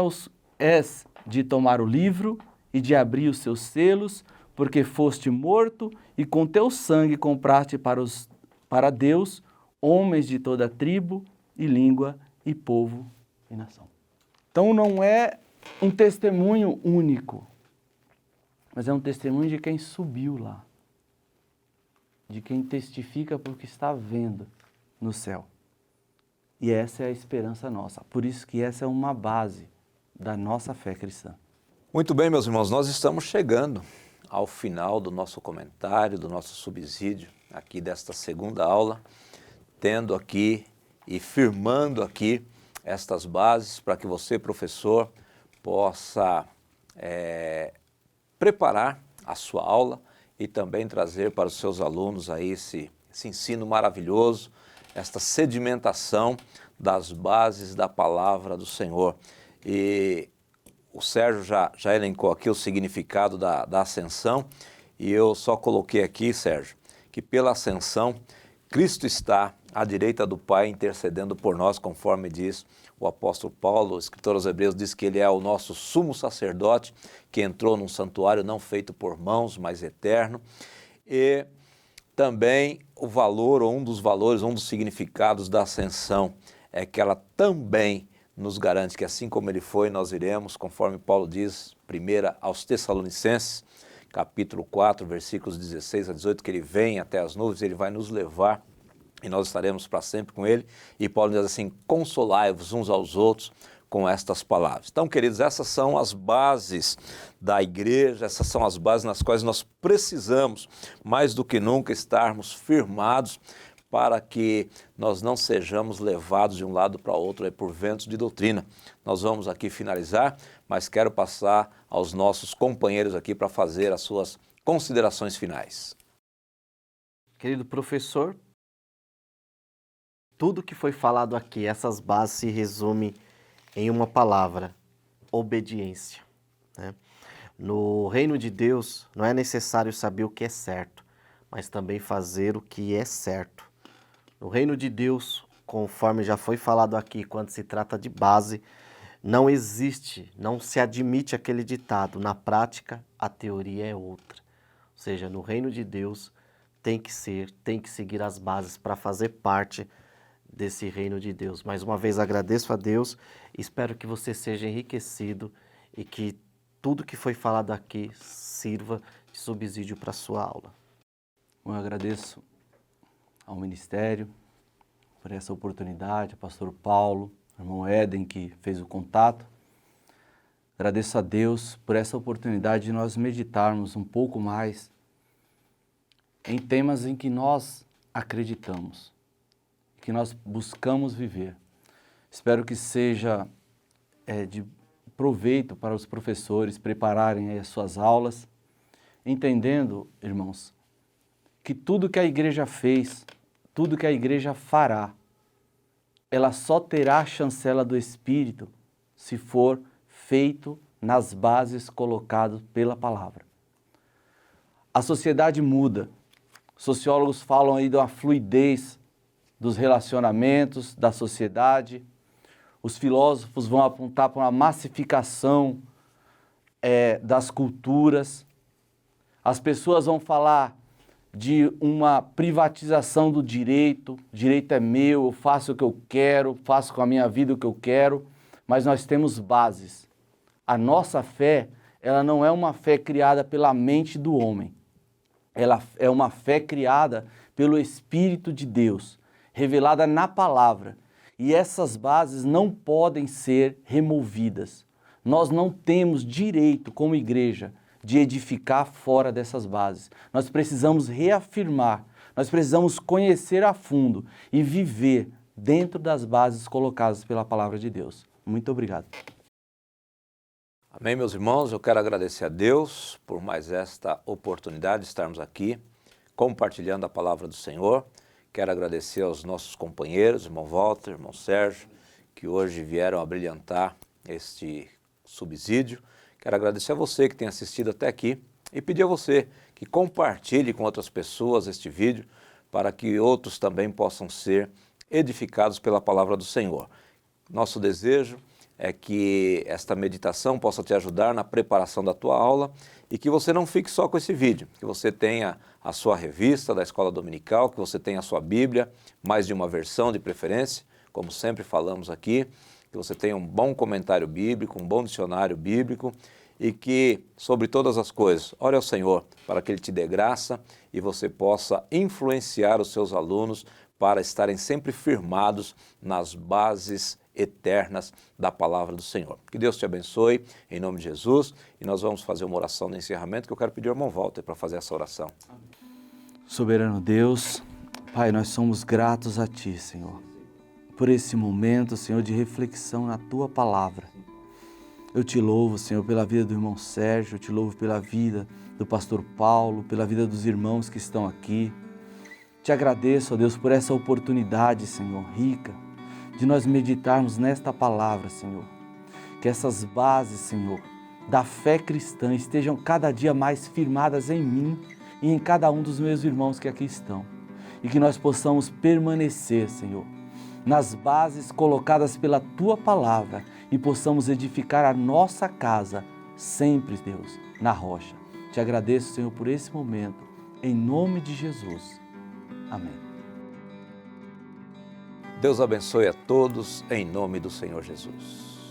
és de tomar o livro e de abrir os seus selos, porque foste morto e com teu sangue compraste para Deus homens de toda tribo e língua e povo e nação. Então não é um testemunho único, mas é um testemunho de quem subiu lá, de quem testifica por que está vendo no céu. E essa é a esperança nossa. Por isso que essa é uma base da nossa fé cristã. Muito bem, meus irmãos, nós estamos chegando ao final do nosso comentário, do nosso subsídio, aqui desta segunda aula, tendo aqui e firmando aqui estas bases para que você, professor, possa preparar a sua aula e também trazer para os seus alunos aí esse ensino maravilhoso, esta sedimentação das bases da palavra do Senhor. E o Sérgio já elencou aqui o significado da ascensão, e eu só coloquei aqui, Sérgio, que pela ascensão, Cristo está à direita do Pai intercedendo por nós, conforme diz o apóstolo Paulo. O escritor aos Hebreus diz que ele é o nosso sumo sacerdote, que entrou num santuário não feito por mãos, mas eterno. E também o valor, ou um dos valores, um dos significados da ascensão, é que ela também nos garante que assim como ele foi, nós iremos, conforme Paulo diz, primeira aos Tessalonicenses, capítulo 4, versículos 16 a 18, que ele vem até as nuvens, ele vai nos levar e nós estaremos para sempre com ele. E Paulo diz assim: consolai-vos uns aos outros com estas palavras. Então, queridos, essas são as bases da igreja, essas são as bases nas quais nós precisamos, mais do que nunca, estarmos firmados para que nós não sejamos levados de um lado para outro por ventos de doutrina. Nós vamos aqui finalizar, mas quero passar aos nossos companheiros aqui para fazer as suas considerações finais. Querido professor, tudo que foi falado aqui, essas bases se resume em uma palavra: obediência, né? No reino de Deus, não é necessário saber o que é certo, mas também fazer o que é certo. No reino de Deus, conforme já foi falado aqui, quando se trata de base, não existe, não se admite aquele ditado. Na prática, a teoria é outra. Ou seja, no reino de Deus tem que seguir as bases para fazer parte desse reino de Deus. Mais uma vez agradeço a Deus, espero que você seja enriquecido e que tudo que foi falado aqui sirva de subsídio para a sua aula. Eu agradeço ao Ministério por essa oportunidade, ao pastor Paulo, ao irmão Éden, que fez o contato. Agradeço a Deus por essa oportunidade de nós meditarmos um pouco mais em temas em que nós acreditamos, que nós buscamos viver. Espero que seja de proveito para os professores prepararem as suas aulas, entendendo, irmãos, que tudo que a igreja fez, tudo que a igreja fará, ela só terá a chancela do Espírito se for feito nas bases colocadas pela palavra. A sociedade muda. Sociólogos falam aí da fluidez dos relacionamentos, da sociedade. Os filósofos vão apontar para uma massificação das culturas. As pessoas vão falar de uma privatização do direito. O direito é meu, eu faço o que eu quero, faço com a minha vida o que eu quero, mas nós temos bases. A nossa fé, ela não é uma fé criada pela mente do homem. Ela é uma fé criada pelo Espírito de Deus, revelada na palavra. E essas bases não podem ser removidas. Nós não temos direito, como igreja, de edificar fora dessas bases. Nós precisamos reafirmar, nós precisamos conhecer a fundo e viver dentro das bases colocadas pela palavra de Deus. Muito obrigado. Amém, meus irmãos. Eu quero agradecer a Deus por mais esta oportunidade de estarmos aqui compartilhando a palavra do Senhor. Quero agradecer aos nossos companheiros, irmão Walter, irmão Sérgio, que hoje vieram a brilhantar este subsídio. Quero agradecer a você que tem assistido até aqui e pedir a você que compartilhe com outras pessoas este vídeo para que outros também possam ser edificados pela palavra do Senhor. Nosso desejo é que esta meditação possa te ajudar na preparação da tua aula e que você não fique só com esse vídeo, que você tenha a sua revista da Escola Dominical, que você tenha a sua Bíblia, mais de uma versão de preferência, como sempre falamos aqui, que você tenha um bom comentário bíblico, um bom dicionário bíblico e que, sobre todas as coisas, ore ao Senhor para que Ele te dê graça e você possa influenciar os seus alunos para estarem sempre firmados nas bases eternas da palavra do Senhor. Que Deus te abençoe, em nome de Jesus, e nós vamos fazer uma oração de encerramento que eu quero pedir ao irmão Walter para fazer essa oração. Soberano Deus, Pai, nós somos gratos a Ti, Senhor, por esse momento, Senhor, de reflexão na Tua palavra. Eu te louvo, Senhor, pela vida do irmão Sérgio, eu te louvo pela vida do pastor Paulo, pela vida dos irmãos que estão aqui. Te agradeço, ó Deus, por essa oportunidade, Senhor, rica, de nós meditarmos nesta palavra, Senhor. Que essas bases, Senhor, da fé cristã estejam cada dia mais firmadas em mim e em cada um dos meus irmãos que aqui estão. E que nós possamos permanecer, Senhor, nas bases colocadas pela Tua palavra e possamos edificar a nossa casa sempre, Deus, na rocha. Te agradeço, Senhor, por esse momento, em nome de Jesus. Amém. Deus abençoe a todos em nome do Senhor Jesus.